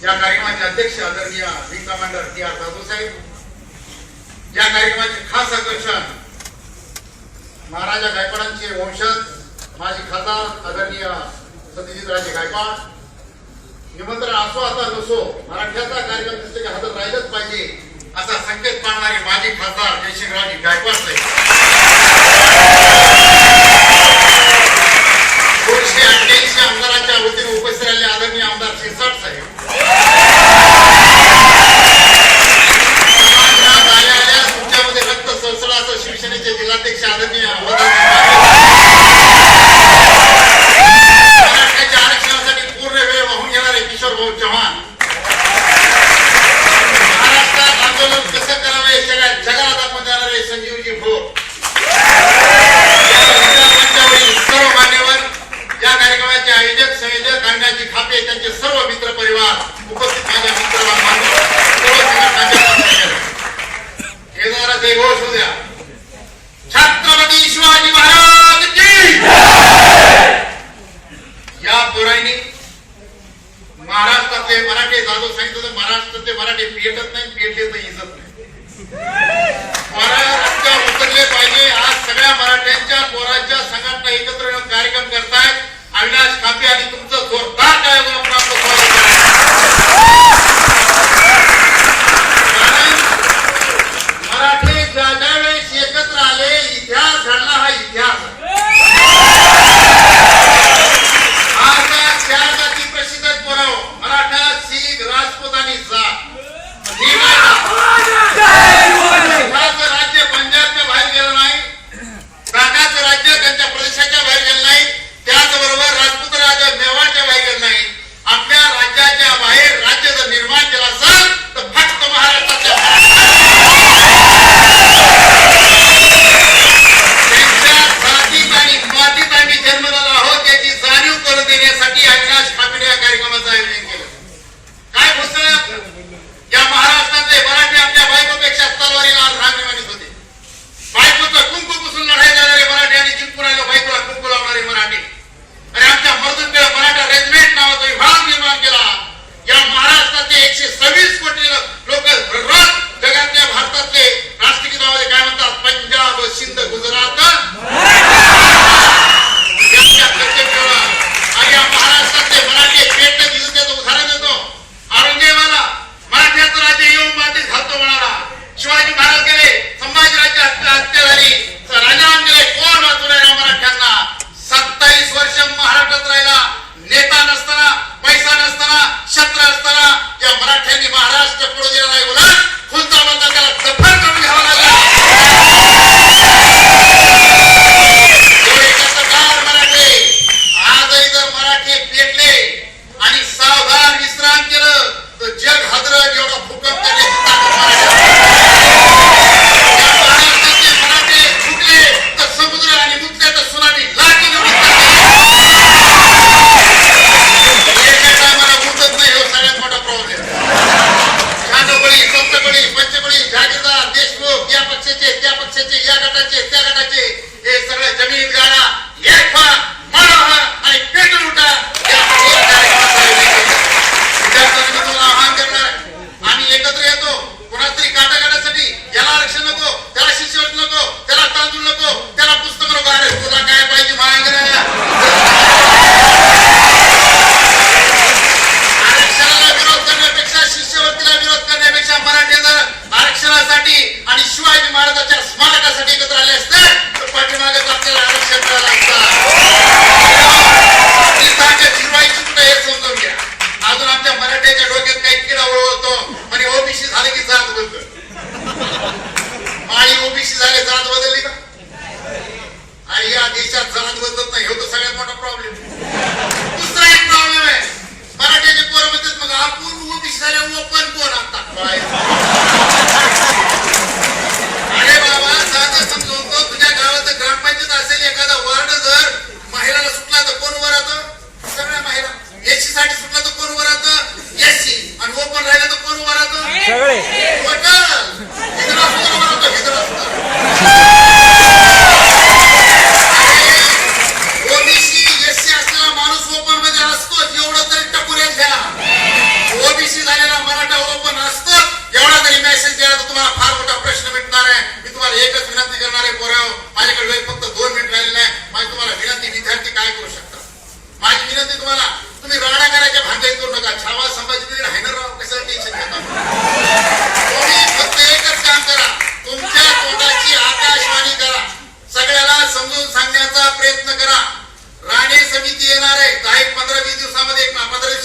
या कार्यक्रमाचे अध्यक्ष आदरणीय विंग कमांडर टी.आर. जाधव साहेब, या कार्यक्रमाचे खास आकर्षण महाराजा गायकवाडांचे वंशज माजी खासदार आदरणीय सत्यजितराजे गायकवाड. निमंत्रण असो आता नसो मराठ्याचा कार्यक्रम दिसले की हातात राहिलंच पाहिजे असा संकेत पाळणारे माजी खासदार जयसिंगरावजी गायकवाड साहेब. 288 आमदारांच्या वतीने उपस्थित राहिलेले आदरणीय आमदार शिरसाट साहेब. तुमच्यामध्ये रक्त सळसळ असं शिवसेनेचे जिल्हाध्यक्ष आदरणीय मराठ्याच्या आरक्षणासाठी पूर्ण वेळ वाहून घेणारे किशोर भाऊ चव्हाण. महाराष्ट्रात आंदोलन कसं करावे जगाला दाखवून देणारे संजीवजी भोर. सर्व मान्यवर, या कार्यक्रमाचे आयोजक संयोजक अविनाशजी खापे, त्यांचे सर्व मित्र परिवार, उपस्थित माझ्या मित्र हे जरा जयघोष होऊ द्या. छत्रपती शिवाजी महाराज की. या पोरांनी महाराष्ट्रातले मराठे जाधव सांगितलं, महाराष्ट्रातले मराठे पेटत नाही, पेटले तर इजत नाही. रस्त्यावर उतरले पाहिजे. आज सगळ्या मराठ्यांच्या पोरांच्या संघटना एकत्र येऊन कार्यक्रम करतायत. अविनाश खापे आणि तुमचं जोरदार कार्यक्रम प्राप्त मराठे ज्यावेळेस एकत्र आले, इतिहास घडला. हा इतिहास आज चार जाती प्रसिद्ध पोराव, मराठा, शीख, राजपूत आणि जाट. राज्य पंजाबच्या बाहेर गेलं नाही, काकाचं राज्य त्यांच्या प्रदेशाच्या बाहेर गेलं नाही, त्याचबरोबर राजपूत राज्य मेवाडच्या बाहेर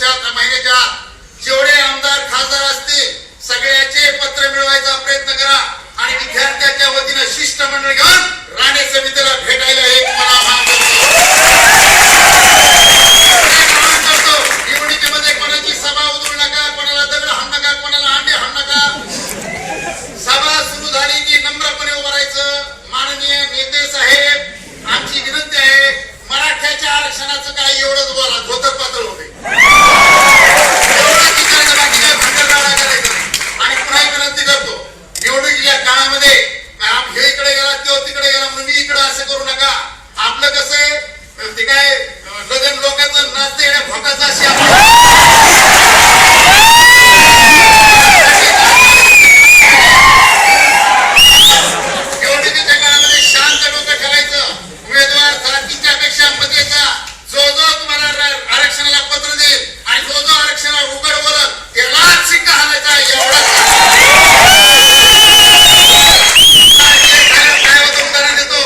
महिन्याच्या जेवढे आमदार खासदार असतील सगळ्याचे पत्र मिळवायचा प्रयत्न करा आणि विद्यार्थ्यांच्या वतीनं शिष्टमंडळ घेऊन राणे समितीला भेटायला एक मला आवाहन करतो. निवडणुकीमध्ये कोणाची सभा उधळू नका, कोणाला दगड हाणू नका, कोणाला अंडे हाणू नका. सभा सुरू झाली की नम्रपणे उभं राहायचं. माननीय नेते साहेब, आमची विनंती आहे, मराठ्याच्या आरक्षणाचं काय एवढंच बोला, धोतर पातळ होते एवढंच विचारायचं, बाकी काय भंडारदारा करायचं नाही. आणि पुन्हा एक विनंती करतो, निवडणुकीच्या काळामध्ये हे इकडे गेला तो तिकडे गेला म्हणून मी इकडे असं करू नका. आपलं कसं आहे ते काय लगन लोकांचं नाचते येण्या भोकाचं अशी निवडणुकीच्या काळामध्ये शांत डोकं ठेवायचं. उमेदवार जातीच्या पेक्षा मतेचा जो तुम्हाला आरक्षणाला पत्र देईल आणि जो आरक्षणाला उघड बोलत त्यालाच शिक्का हाणायचा एवढाच उदाहरण देतो.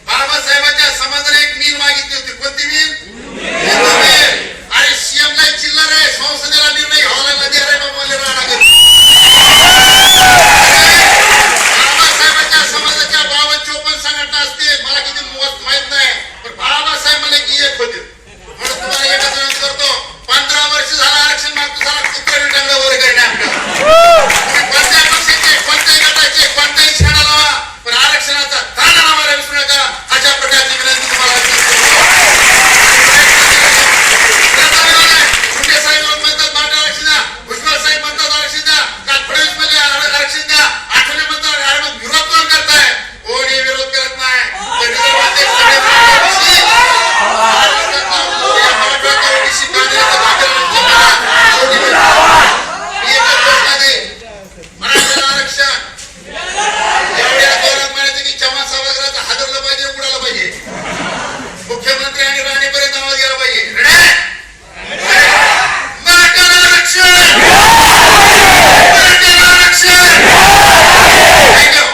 बाबासाहेबांच्या समाजाने एक मील मागितली होती. कोणती मील? अरे सीएमला चिल्लर आहे, संसदेला निर्णय घ्यावा नदी अरे बाबा राहणार. बाबासाहेबांच्या समाजाच्या 52-54 संघटना असतील, मला किती माहित नाही, पण बाबासाहेब मला की एक होते म्हणून तुम्हाला एकच विनंती करतो. 15 वर्ष झालं आरक्षण मागतो, सारा कुत्रा विटांगावर करणे तुम्ही कोणत्याही पक्षाचे, कोणत्याही गटाचे, कोणत्याही छाडा लावा, पण आरक्षणाचा दाना लावायला विसरू नका. अशा प्रकारची विनंती तुम्हाला मुंडे साहेब म्हणतात मराठा आरक्षण द्या, भुजबळ साहेब म्हणतात आरक्षण द्या, काल फडणवीस मध्ये आरक्षण द्या, आठवले म्हणतात अरे मग विरोध कोण करताय? कोणी विरोध करत नाही. मराठा आरक्षण एवढ्या जोरात म्हणायचं की चव्हाण सभागृहात हादरलं पाहिजे, उडालं पाहिजे. मुख्यमंत्री आणि राणीपर्यंत आवाज गेला पाहिजे. मराठा आरक्षण, मराठा आरक्षण. थँक्यू.